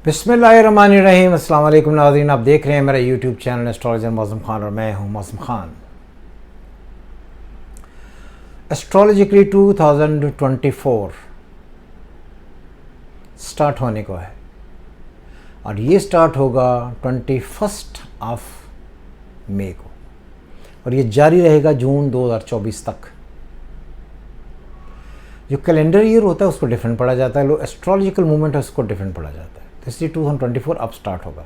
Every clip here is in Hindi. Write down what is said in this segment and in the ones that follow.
बिस्मिल्लाहिर्रहमानिर्रहीम। अस्सलाम वालेकुम नाज़रीन, आप देख रहे हैं मेरा यूट्यूब चैनल एस्ट्रोलॉजर मौसम खान और मैं हूं मौसम खान। एस्ट्रोलॉजिकली 2024 स्टार्ट होने को है और ये स्टार्ट होगा 21 मई को और ये जारी रहेगा जून 2024 तक। जो कैलेंडर ईयर होता है उसको डिफरेंट पढ़ा जाता है, एस्ट्रोलॉजिकल मूवमेंट है उसको डिफरेंट पढ़ा जाता है। तो इसलिए 2024 अब स्टार्ट होगा।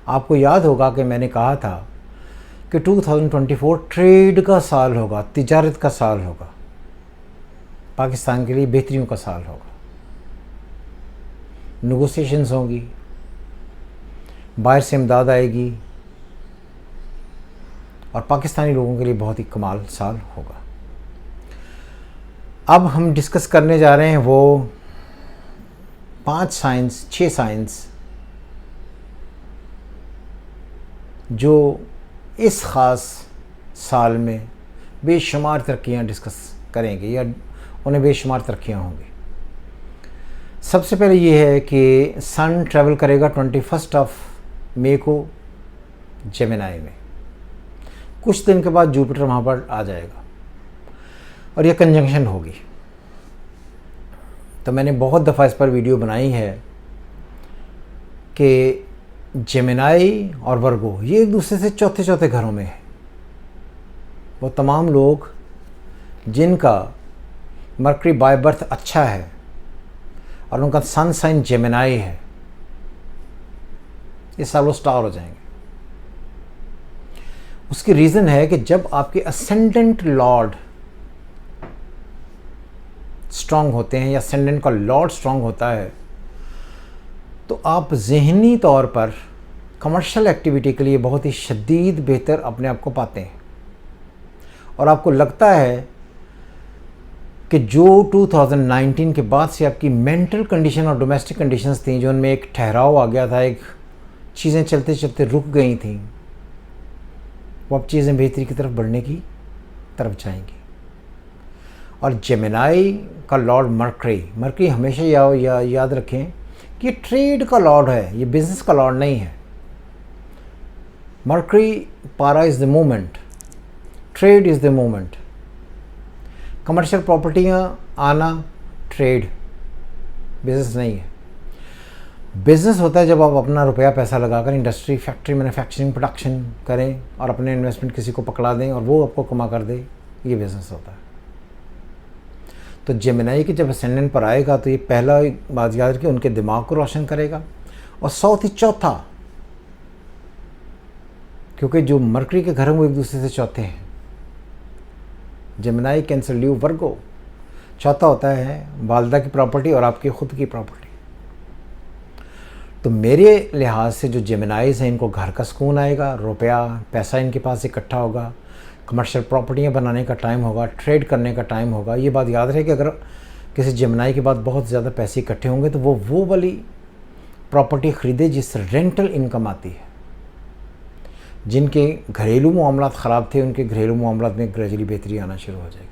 आपको याद होगा कि मैंने कहा था कि 2024 ट्रेड का साल होगा, तिजारत का साल होगा, पाकिस्तान के लिए बेहतरियों का साल होगा। नेगोशिएशंस होंगी, बाहर से इमदाद आएगी और पाकिस्तानी लोगों के लिए बहुत ही कमाल साल होगा। अब हम डिस्कस करने जा रहे हैं वो 6 साइंस जो इस ख़ास साल में बेशुमार तरक्कियाँ डिस्कस करेंगे या उन्हें बेशुमार तरक्कियाँ होंगी। सबसे पहले ये है कि सन ट्रैवल करेगा 21 मई को जेमिनी में। कुछ दिन के बाद जुपिटर वहाँ पर आ जाएगा और ये कंजंक्शन होगी। तो मैंने बहुत दफ़ा इस पर वीडियो बनाई है कि जेमिनी और वर्गो ये एक दूसरे से चौथे घरों में है। वो तमाम लोग जिनका मरकरी बाय बर्थ अच्छा है और उनका सन साइन जेमिनी है, इस साल वो स्टार हो जाएंगे। उसकी रीज़न है कि जब आपके असेंडेंट लॉर्ड स्ट्रांग होते हैं या असेंडेंट का लॉर्ड स्ट्रांग होता है तो आप ज़हनी तौर पर कमर्शियल एक्टिविटी के लिए बहुत ही शदीद बेहतर अपने आप को पाते हैं और आपको लगता है कि जो 2019 के बाद से आपकी मेंटल कंडीशन और डोमेस्टिक कंडीशंस थी, जो उनमें एक ठहराव आ गया था, एक चीज़ें चलते चलते रुक गई थी, वो अब चीज़ें बेहतरी की तरफ बढ़ने की तरफ जाएंगी। और जेमिनी का लॉर्ड मरकरी हमेशा याद रखें कि ये ट्रेड का लॉर्ड है, ये बिजनेस का लॉर्ड नहीं है। मरकरी पारा is the moment, trade is the moment. Commercial प्रॉपर्टियाँ आना ट्रेड, बिजनेस नहीं है। बिजनेस होता है जब आप अपना रुपया पैसा लगाकर इंडस्ट्री, फैक्ट्री, मैन्युफैक्चरिंग, प्रोडक्शन करें और अपने इन्वेस्टमेंट किसी को पकड़ा दें और वो आपको कमा कर दे, ये बिजनेस होता है। तो जेमिनी के जब असेंडेंट पर आएगा तो ये पहला बात याद रखिए, उनके दिमाग को रोशन करेगा। और चौथा, क्योंकि जो मरकरी के घर हैं वो एक दूसरे से चौथे हैं। जेमिनी, कैंसर, लीव, वर्गो, चौथा होता है वालदा की प्रॉपर्टी और आपकी खुद की प्रॉपर्टी। तो मेरे लिहाज से जो जेमिनीज़ हैं इनको घर का सुकून आएगा, रुपया पैसा इनके पास इकट्ठा होगा, कमर्शियल प्रॉपर्टियाँ बनाने का टाइम होगा, ट्रेड करने का टाइम होगा। ये बात याद रहे कि अगर किसी जेमिनी के बाद बहुत ज़्यादा पैसे इकट्ठे होंगे तो वो वाली प्रॉपर्टी ख़रीदे जिससे रेंटल इनकम आती है। जिनके घरेलू मामलात ख़राब थे उनके घरेलू मामलात में ग्रेजुअली बेहतरी आना शुरू हो जाएगी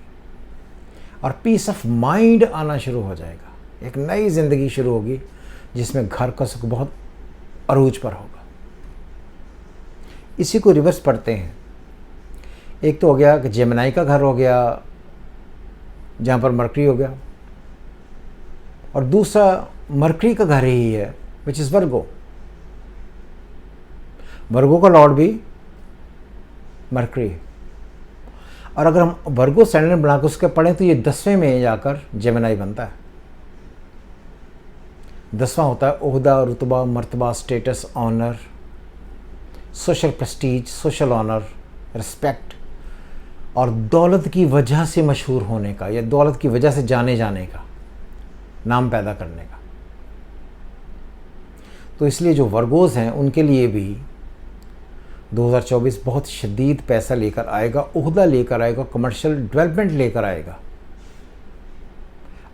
और पीस ऑफ माइंड आना शुरू हो जाएगा। एक नई ज़िंदगी शुरू होगी जिसमें घर का सुख बहुत अरूज पर होगा। इसी को रिवर्स पढ़ते हैं। एक तो हो गया कि जेमिनी का घर हो गया जहाँ पर मरकरी हो गया, और दूसरा मरकरी का घर ही है विच इज़ वर्गो। वर्गो का लॉर्ड भी मरकरी है। और अगर हम वर्गो स्टैंडर्ड बनाकर उसके पढ़ें तो ये 10वें में जाकर जेमिनी बनता है। 10वां होता है ओहदा, रुतबा, मर्तबा, status, honour, social prestige, social honour, respect और दौलत की वजह से मशहूर होने का या दौलत की वजह से जाने जाने का, नाम पैदा करने का। तो इसलिए जो वर्गोज़ हैं उनके लिए भी 2024 बहुत शदीद पैसा लेकर आएगा, ओहदा लेकर आएगा, कमर्शियल डेवलपमेंट लेकर आएगा।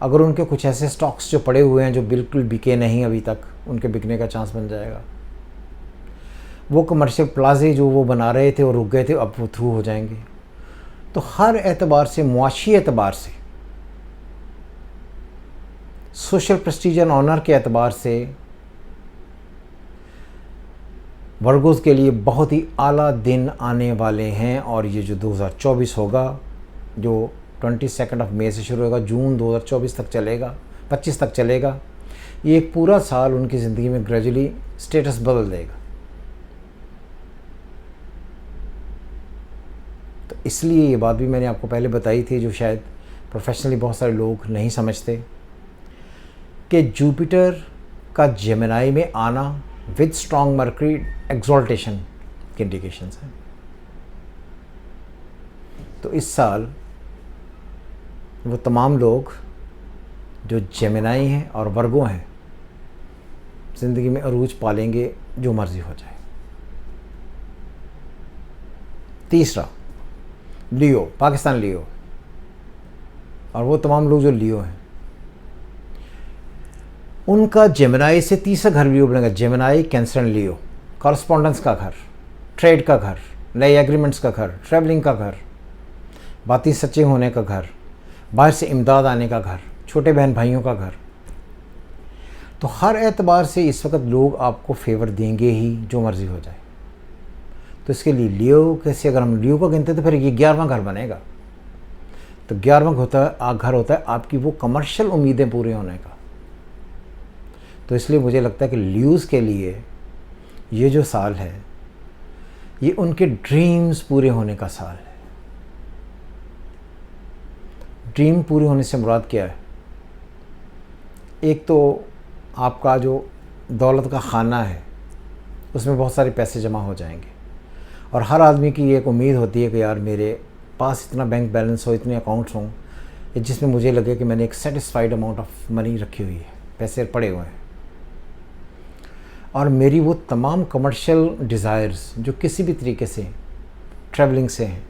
अगर उनके कुछ ऐसे स्टॉक्स जो पड़े हुए हैं जो बिल्कुल बिके नहीं अभी तक, उनके बिकने का चांस बन जाएगा। वो कमर्शियल प्लाजे जो वो बना रहे थे और रुक गए थे, अब वो थ्रू हो जाएंगे। तो हर एतबार से, मुआशी एतबार से, सोशल प्रेस्टीज एंड ऑनर के एतबार से वर्गोस के लिए बहुत ही आला दिन आने वाले हैं। और ये जो 2024 होगा, जो 22 मई से शुरू होगा, जून 2024 तक चलेगा, 25 तक चलेगा, ये एक पूरा साल उनकी ज़िंदगी में ग्रेजुअली स्टेटस बदल देगा। तो इसलिए ये बात भी मैंने आपको पहले बताई थी, जो शायद प्रोफेशनली बहुत सारे लोग नहीं समझते, कि जुपिटर का जेमिनी में आना विद स्ट्रॉन्ग मर्करी एक्सॉल्टेशन के इंडिकेशंस हैं। तो इस साल वो तमाम लोग जो जेमिनी हैं और वर्गो हैं ज़िंदगी में अरूज पालेंगे, जो मर्ज़ी हो जाए। तीसरा, लियो, पाकिस्तान लियो, और वो तमाम लोग जो लियो हैं उनका जेमिनी से तीसरा घर लियो बनेगा। Gemini, cancer and Leo, correspondence का घर, ट्रेड का घर, नए एग्रीमेंट्स का घर, ट्रैवलिंग का घर, बातें सच्चे होने का घर, बाहर से इमदाद आने का घर, छोटे बहन भाइयों का घर। तो हर एतबार से इस वक्त लोग आपको फेवर देंगे ही, जो मर्ज़ी हो जाए। तो इसके लिए लियो कैसे, अगर हम लियो को गिनते तो फिर ये 11वां घर बनेगा। तो 11वां घर होता है आपकी वो कमर्शियल उम्मीदें पूरे होने का। तो इसलिए मुझे लगता है कि लियोज़ के लिए ये जो साल है, ये उनके ड्रीम्स पूरे होने का साल है। ड्रीम पूरे होने से मुराद क्या है? एक तो आपका जो दौलत का खाना है उसमें बहुत सारे पैसे जमा हो जाएंगे, और हर आदमी की एक उम्मीद होती है कि यार मेरे पास इतना बैंक बैलेंस हो, इतने अकाउंट्स हों जिसमें मुझे लगे कि मैंने एक सेटिस्फाइड अमाउंट ऑफ मनी रखी हुई है, पैसे पड़े हुए हैं। और मेरी वो तमाम कमर्शियल डिज़ायर्स जो किसी भी तरीके से ट्रैवलिंग से हैं,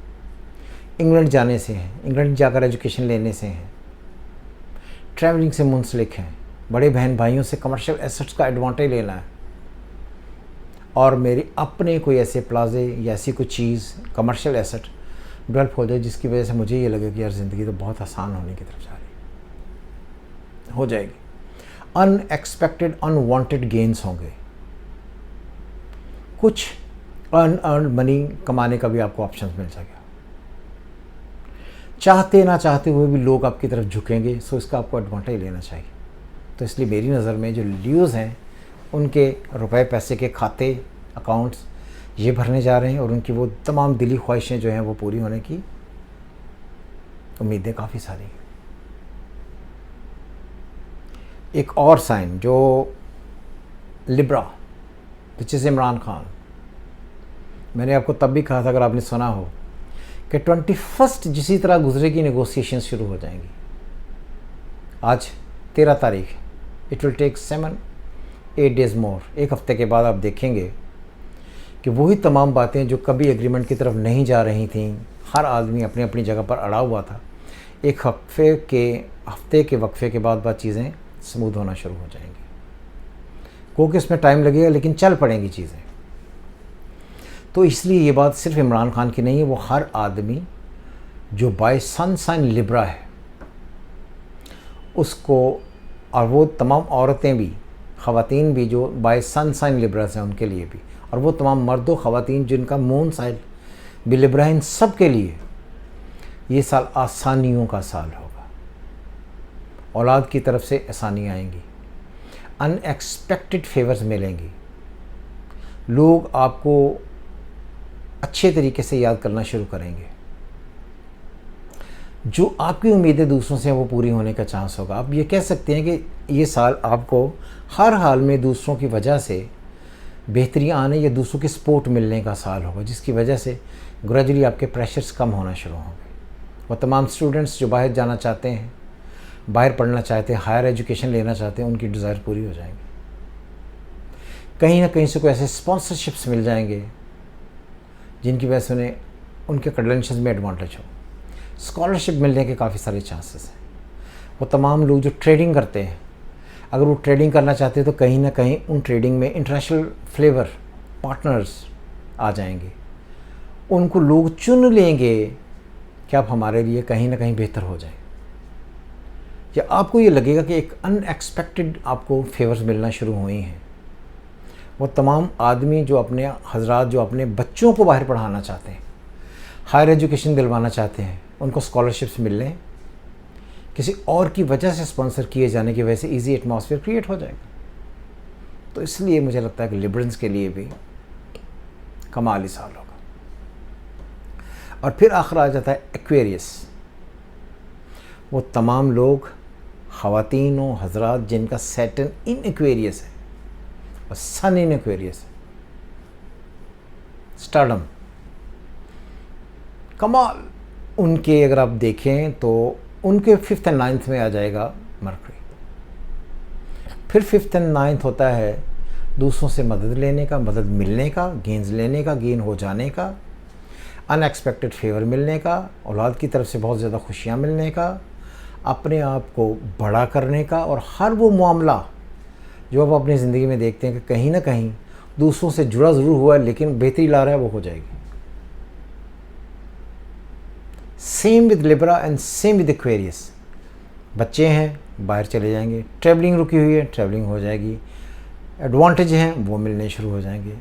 इंग्लैंड जाने से हैं, इंग्लैंड जाकर एजुकेशन लेने से हैं, ट्रैवलिंग से मुंसलिक हैं, बड़े बहन भाइयों से कमर्शियल एसेट्स का एडवांटेज लेना है, और मेरे अपने कोई ऐसे प्लाजे या ऐसी कोई चीज़ कमर्शियल एसेट डेवलप हो जाए जिसकी वजह से मुझे ये लगे कि यार ज़िंदगी तो बहुत आसान होने की तरफ जा रही हो जाएगी। अनएक्सपेक्टेड अनवांटेड गेंस होंगे, कुछ अनअर्न्ड मनी कमाने का भी आपको ऑप्शन मिल जाएगा। चाहते ना चाहते हुए भी लोग आपकी तरफ झुकेंगे, सो इसका आपको एडवांटेज लेना चाहिए। तो इसलिए मेरी नज़र में जो लियोज़ हैं उनके रुपए पैसे के खाते, अकाउंट्स ये भरने जा रहे हैं, और उनकी वो तमाम दिली ख्वाहिशें जो हैं वो पूरी होने की उम्मीदें काफ़ी सारी हैं। एक और साइन जो Libra, which is Imran Khan, मैंने आपको तब भी कहा था, अगर आपने सुना हो, कि 21 जिसी तरह गुजरेगी नेगोशिएशन शुरू हो जाएंगी। आज 13 तारीख, इट विल टेक 7-8 डेज़ मोर। एक हफ़्ते के बाद आप देखेंगे कि वही तमाम बातें जो कभी एग्रीमेंट की तरफ नहीं जा रही थीं, हर आदमी अपनी अपनी जगह पर अड़ा हुआ था, एक हफ्ते के वक्फे के बाद चीज़ें स्मूथ होना शुरू हो जाएंगी। क्योंकि इसमें टाइम लगेगा, लेकिन चल पड़ेंगी चीज़ें। तो इसलिए ये बात सिर्फ इमरान खान की नहीं है, वो हर आदमी जो बाय सन साइन लिब्रा है उसको, और वो तमाम औरतें भी, ख़वातीन भी जो बाय सन साइन लिब्रास हैं उनके लिए भी, और वो तमाम मर्दों ख़वातीन जिनका मून साइन भी लिब्रा है, इन सब के लिए ये साल आसानियों का साल होगा। औलाद की तरफ से आसानियाँ आएंगी, अनएक्सपेक्टेड फेवर्स मिलेंगी, लोग आपको अच्छे तरीके से याद करना शुरू करेंगे, जो आपकी उम्मीदें दूसरों से वो पूरी होने का चांस होगा। आप ये कह सकते हैं कि ये साल आपको हर हाल में दूसरों की वजह से बेहतरी आने या दूसरों की सपोर्ट मिलने का साल होगा, जिसकी वजह से ग्रेजुअली आपके प्रेशर्स कम होना शुरू होंगे। और तमाम स्टूडेंट्स जो बाहर जाना चाहते हैं, बाहर पढ़ना चाहते हैं, हायर एजुकेशन लेना चाहते हैं, उनकी डिज़ायर पूरी हो जाएंगी। कहीं ना कहीं से कोई ऐसे स्पॉन्सरशिप्स मिल जाएंगे जिनकी वजह से उन्हें उनके क्रेडेंशियल्स में एडवांटेज हो। स्कॉलरशिप मिलने के काफ़ी सारे चांसेस हैं। वो तमाम लोग जो ट्रेडिंग करते हैं, अगर वो ट्रेडिंग करना चाहते हैं तो कहीं ना कहीं उन ट्रेडिंग में इंटरनेशनल फ्लेवर पार्टनर्स आ जाएंगे, उनको लोग चुन लेंगे कि आप हमारे लिए कहीं ना कहीं बेहतर हो जाए, या आपको ये लगेगा कि एक अनएक्सपेक्टेड आपको फेवर्स मिलना शुरू हुए हैं। वो तमाम आदमी जो अपने हजरात जो अपने बच्चों को बाहर पढ़ाना चाहते हैं, हायर एजुकेशन दिलवाना चाहते हैं, उनको स्कॉलरशिप्स मिल लें, किसी और की वजह से स्पॉन्सर किए जाने की वजह से ईजी एटमॉस्फेयर क्रिएट हो जाएगा। तो इसलिए मुझे लगता है कि लिबरल्स के लिए भी कमाली साल होगा। और फिर आखिर आ जाता है एक्वेरियस। वो तमाम लोग, ख़वातीन व हजरात जिनका सैटर्न इन एक्वेरियस है और सन इन एक्वेरियस है, स्टारडम, कमाल, उनके अगर आप देखें तो उनके 5th एंड 9th में आ जाएगा मरकरी। फिर 5th एंड 9th होता है दूसरों से मदद लेने का, मदद मिलने का, गेंस लेने का, गेन हो जाने का, अनएक्सपेक्टेड फेवर मिलने का, औलाद की तरफ से बहुत ज़्यादा खुशियाँ मिलने का, अपने आप को बड़ा करने का, और हर वो मामला जो आप अपनी ज़िंदगी में देखते हैं कि कहीं ना कहीं दूसरों से जुड़ा ज़रूर हुआ है लेकिन बेहतरी ला रहा है, वो हो जाएगी। Same with Libra and same with Aquarius. बच्चे हैं, बाहर चले जाएंगे, ट्रैवलिंग रुकी हुई है, ट्रैवलिंग हो जाएगी, एडवांटेज हैं वो मिलने शुरू हो जाएंगे,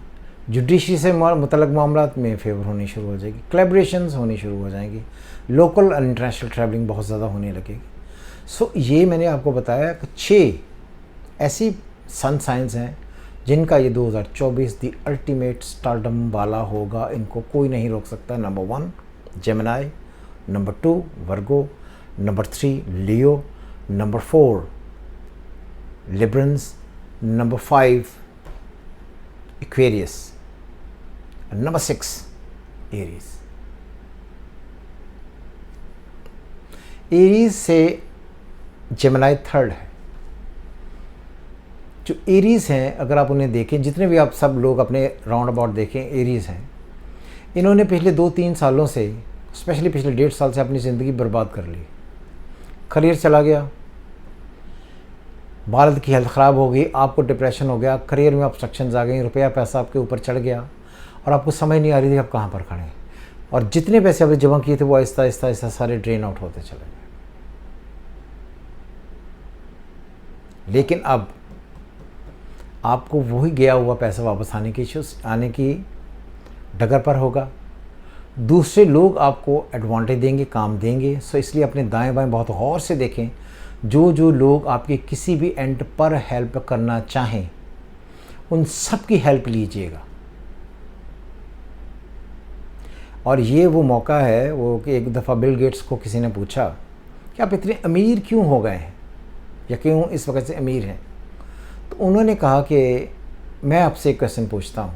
जुडिशरी से मुतल्लक मामलात में फेवर होनी शुरू हो जाएगी, कोलैबोरेशंस होनी शुरू हो जाएंगी, लोकल और इंटरनेशनल ट्रैवलिंग बहुत ज़्यादा होने लगेगी। सो ये मैंने आपको बताया कि 6 ऐसी सन साइंस हैं जिनका ये 2024 दी अल्टीमेट स्टारडम वाला होगा। इनको कोई नहीं रोक सकता। Number 1 Gemini, number 2 Virgo, number 3 Leo, number 4 Librans, number 5 Aquarius, number 6 Aries. Aries से जेमिनी 3rd है। जो एरीज हैं, अगर आप उन्हें देखें, जितने भी आप सब लोग अपने राउंड अबाउट देखें, एरीज हैं, इन्होंने पिछले 2-3 सालों से, स्पेशली पिछले 1.5 साल से अपनी ज़िंदगी बर्बाद कर ली। करियर चला गया, वालिद की हेल्थ ख़राब हो गई, आपको डिप्रेशन हो गया, करियर में ऑब्स्ट्रक्शंस आ गई, रुपया पैसा आपके ऊपर चढ़ गया और आपको समझ नहीं आ रही थी आप कहाँ पर खड़े हैं, और जितने पैसे आपने जमा किए थे वो आहिस्ता आहिस्ता आहिस्ता सारे ड्रेन आउट होते चले गए। लेकिन अब आपको वही गया हुआ पैसा वापस आने की डगर पर होगा। दूसरे लोग आपको एडवांटेज देंगे, काम देंगे। सो इसलिए अपने दाएं बाएं बहुत गौर से देखें। जो लोग आपके किसी भी एंड पर हेल्प करना चाहें, उन सब की हेल्प लीजिएगा। और ये वो मौका है वो कि एक दफ़ा बिल गेट्स को किसी ने पूछा कि आप इतने अमीर क्यों हो गए हैं या क्यों इस वक्त से अमीर हैं, तो उन्होंने कहा कि मैं आपसे एक क्वेश्चन पूछता हूँ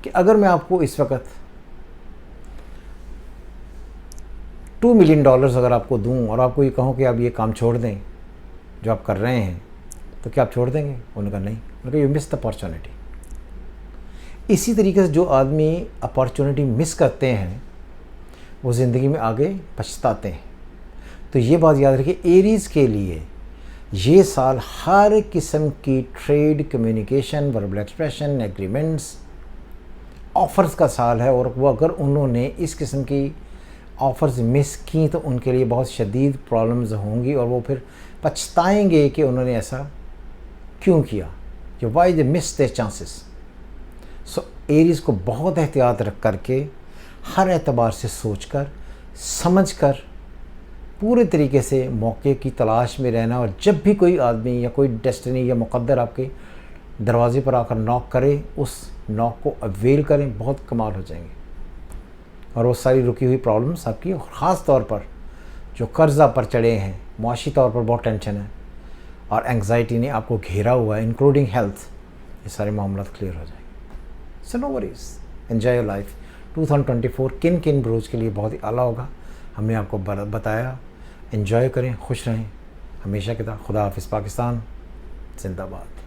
कि अगर मैं आपको इस वक्त $2 मिलियन अगर आपको दूं और आपको ये कहूँ कि आप ये काम छोड़ दें जो आप कर रहे हैं, तो क्या आप छोड़ देंगे? उन्होंने कहा नहीं। उन्होंने कहा यू मिस द अपॉर्चुनिटी। इसी तरीके से जो आदमी अपॉर्चुनिटी मिस करते हैं वो ज़िंदगी में आगे पछताते हैं। तो ये बात याद रखिए, एरीज़ के लिए ये साल हर किस्म की trade, communication, verbal expression, agreements, offers का साल है। और वो अगर उन्होंने इस किस्म की ऑफ़र्स मिस की तो उनके लिए बहुत शदीद प्रॉब्लम्स होंगी और वो फिर पछताएंगे कि उन्होंने ऐसा क्यों किया, कि why they miss their chances. So Aries को बहुत एहतियात रख करके, हर एतबार से सोचकर, समझकर, पूरे तरीके से मौके की तलाश में रहना। और जब भी कोई आदमी या कोई डेस्टिनी या मुक़द्दर आपके दरवाज़े पर आकर नॉक करे, उस नॉक को अवेल करें, बहुत कमाल हो जाएंगे। और वो सारी रुकी हुई प्रॉब्लम्स आपकी, ख़ास तौर पर जो कर्ज़ा पर चढ़े हैं, मुआशी तौर पर बहुत टेंशन है और एंग्जाइटी ने आपको घेरा हुआ है, इंक्लूडिंग हेल्थ, ये सारे मामला क्लियर हो जाएंगे। So no worries, enjoy your life. 2024 किन किन ब्रोज के लिए बहुत ही आला होगा हमने आपको बताया। एंजॉय करें, खुश रहें हमेशा की तरह। खुदा हाफिज़। पाकिस्तान जिंदाबाद।